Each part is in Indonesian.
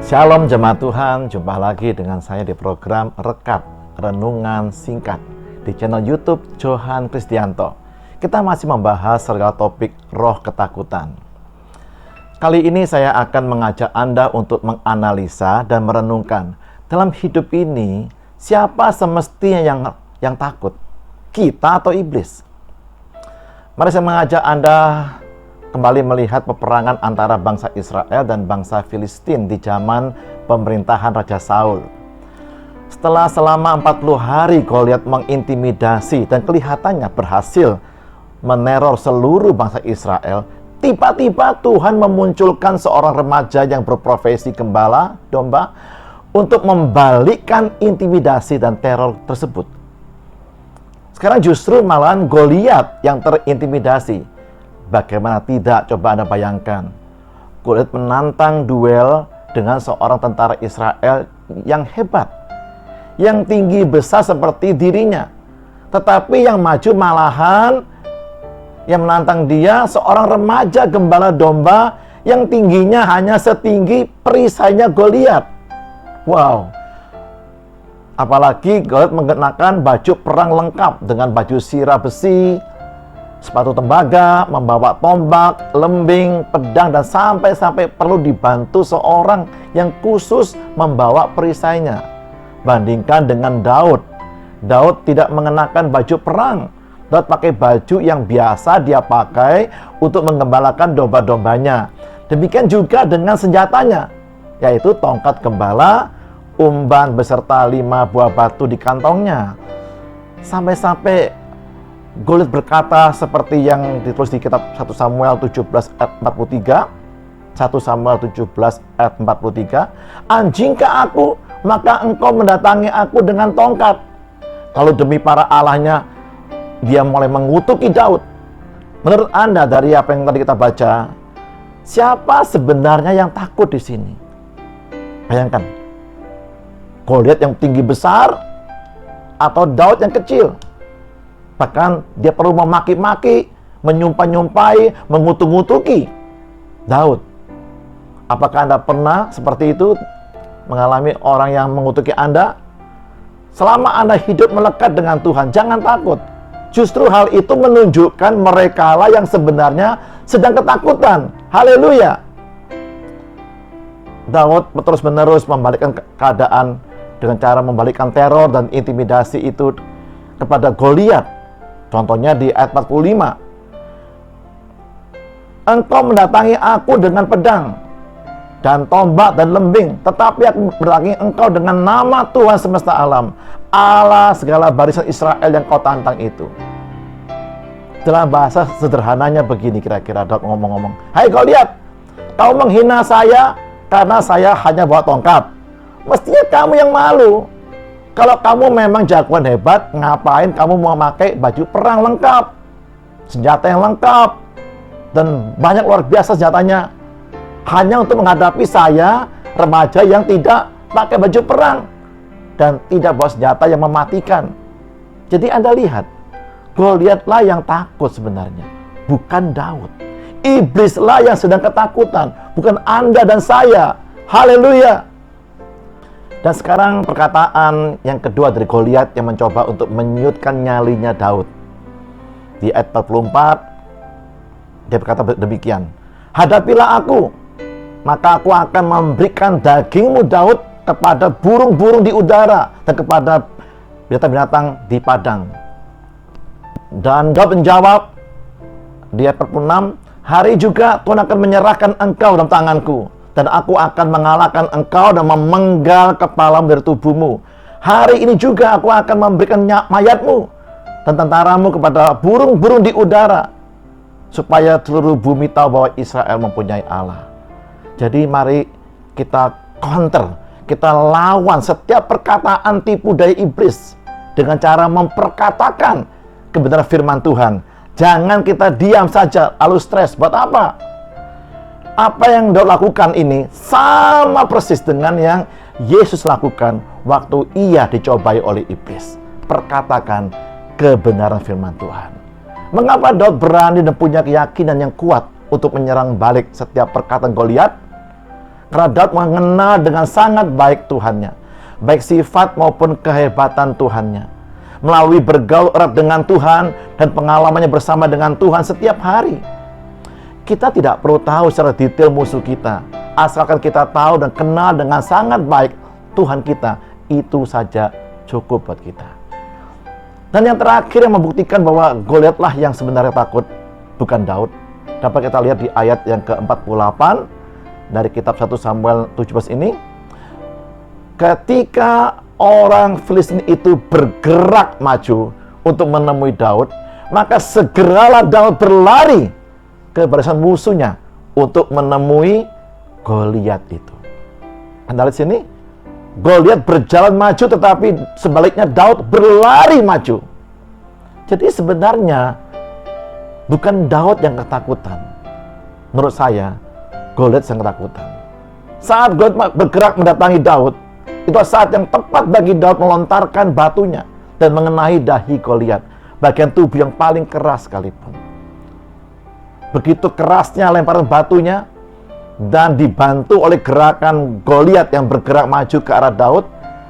Shalom jemaat Tuhan, jumpa lagi dengan saya di program Rekat Renungan Singkat di channel YouTube Johan Kristianto. Kita masih membahas segala topik roh ketakutan. Kali ini saya akan mengajak Anda untuk menganalisa dan merenungkan dalam hidup ini siapa semestinya yang takut, kita atau iblis? Mari saya mengajak Anda kembali melihat peperangan antara bangsa Israel dan bangsa Filistin di zaman pemerintahan Raja Saul. Setelah selama 40 hari Goliat mengintimidasi dan kelihatannya berhasil meneror seluruh bangsa Israel, tiba-tiba Tuhan memunculkan seorang remaja yang berprofesi gembala domba untuk membalikkan intimidasi dan teror tersebut. Sekarang justru malahan Goliat yang terintimidasi. Bagaimana tidak, coba Anda bayangkan. Goliat menantang duel dengan seorang tentara Israel yang hebat, yang tinggi besar seperti dirinya. Tetapi yang maju malahan, yang menantang dia seorang remaja gembala domba yang tingginya hanya setinggi perisainya Goliat. Wow. Apalagi Goliat mengenakan baju perang lengkap dengan baju sirah besi, sepatu tembaga, membawa tombak, lembing, pedang, dan sampai perlu dibantu seorang yang khusus membawa perisainya. Bandingkan dengan Daud. Daud tidak mengenakan baju perang. Daud pakai baju yang biasa dia pakai untuk menggembalakan domba-dombanya. Demikian juga dengan senjatanya, yaitu tongkat gembala, umban beserta 5 buah batu di kantongnya. Sampai-sampai Goliat berkata seperti yang ditulis di kitab 1 Samuel 17 ayat 43. 1 Samuel 17 ayat 43. Anjingkah aku, maka engkau mendatangi aku dengan tongkat. Lalu demi para allahnya, dia mulai mengutuki Daud. Menurut Anda dari apa yang tadi kita baca, siapa sebenarnya yang takut di sini? Bayangkan, Goliat yang tinggi besar atau Daud yang kecil? Bahkan dia perlu memaki-maki, menyumpah-nyumpai, mengutuk-ngutuki Daud. Apakah Anda pernah seperti itu mengalami orang yang mengutuki Anda? Selama Anda hidup melekat dengan Tuhan, jangan takut. Justru hal itu menunjukkan merekalah yang sebenarnya sedang ketakutan. Haleluya. Daud terus-menerus membalikkan keadaan dengan cara membalikkan teror dan intimidasi itu kepada Goliat. Contohnya di ayat 45. Engkau mendatangi aku dengan pedang dan tombak dan lembing, tetapi aku mendatangi engkau dengan nama Tuhan semesta alam, Allah segala barisan Israel yang kau tantang itu. Dalam bahasa sederhananya begini kira-kira Daud ngomong-ngomong, hai Goliat, kau menghina saya karena saya hanya bawa tongkat. Mestinya kamu yang malu. Kalau kamu memang jagoan hebat, ngapain kamu mau memakai baju perang lengkap, senjata yang lengkap, dan banyak luar biasa senjatanya, hanya untuk menghadapi saya, remaja yang tidak pakai baju perang dan tidak bawa senjata yang mematikan. Jadi Anda lihat, Goliatlah yang takut sebenarnya, bukan Daud. Iblislah yang sedang ketakutan, bukan Anda dan saya. Haleluya. Dan sekarang perkataan yang kedua dari Goliat yang mencoba untuk menyutkan nyalinya Daud. Di ayat 44, dia berkata demikian. Hadapilah aku, maka aku akan memberikan dagingmu Daud kepada burung-burung di udara dan kepada binatang-binatang di padang. Dan Daud menjawab di ayat 46, hari juga Tuhan akan menyerahkan engkau dalam tanganku, dan aku akan mengalahkan engkau dan memenggal kepalamu dari tubuhmu. Hari ini juga aku akan memberikan mayatmu dan tentaramu kepada burung-burung di udara, supaya seluruh bumi tahu bahwa Israel mempunyai Allah. Jadi mari kita counter, kita lawan setiap perkataan tipu daya iblis dengan cara memperkatakan kebenaran firman Tuhan. Jangan kita diam saja lalu stres. Buat apa? Apa yang Daud lakukan ini sama persis dengan yang Yesus lakukan waktu ia dicobai oleh iblis. Perkatakan kebenaran firman Tuhan. Mengapa Daud berani dan punya keyakinan yang kuat untuk menyerang balik setiap perkataan Goliat? Karena Daud mengenal dengan sangat baik Tuhannya, baik sifat maupun kehebatan Tuhannya. Melalui bergaul erat dengan Tuhan dan pengalamannya bersama dengan Tuhan setiap hari. Kita tidak perlu tahu secara detail musuh kita, asalkan kita tahu dan kenal dengan sangat baik Tuhan kita, itu saja cukup buat kita. Dan yang terakhir yang membuktikan bahwa Goliatlah yang sebenarnya takut, bukan Daud, dapat kita lihat di ayat yang ke-48 dari kitab 1 Samuel 17 ini. Ketika orang Filistin itu bergerak maju untuk menemui Daud, maka segeralah Daud berlari ke barisan musuhnya untuk menemui Goliat itu. Anda lihat sini, Goliat berjalan maju, tetapi sebaliknya Daud berlari maju. Jadi sebenarnya bukan Daud yang ketakutan. Menurut saya, Goliat yang ketakutan. Saat Goliat bergerak mendatangi Daud, itu saat yang tepat bagi Daud melontarkan batunya dan mengenai dahi Goliat, bagian tubuh yang paling keras sekalipun. Begitu kerasnya lemparan batunya, dan dibantu oleh gerakan Goliat yang bergerak maju ke arah Daud,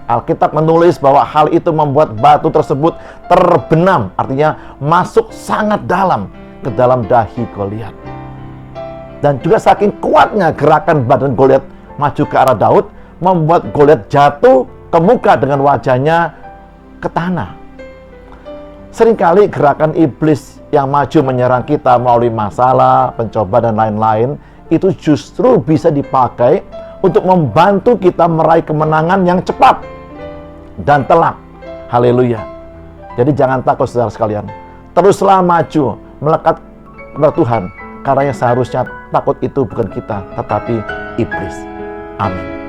Alkitab menulis bahwa hal itu membuat batu tersebut terbenam, artinya masuk sangat dalam ke dalam dahi Goliat. Dan juga saking kuatnya gerakan badan Goliat maju ke arah Daud, membuat Goliat jatuh ke muka dengan wajahnya ke tanah. Seringkali gerakan iblis yang maju menyerang kita melalui masalah, pencobaan, dan lain-lain, itu justru bisa dipakai untuk membantu kita meraih kemenangan yang cepat dan telak. Haleluya. Jadi jangan takut saudara sekalian. Teruslah maju, melekat kepada Tuhan. Karena yang seharusnya takut itu bukan kita, tetapi iblis. Amin.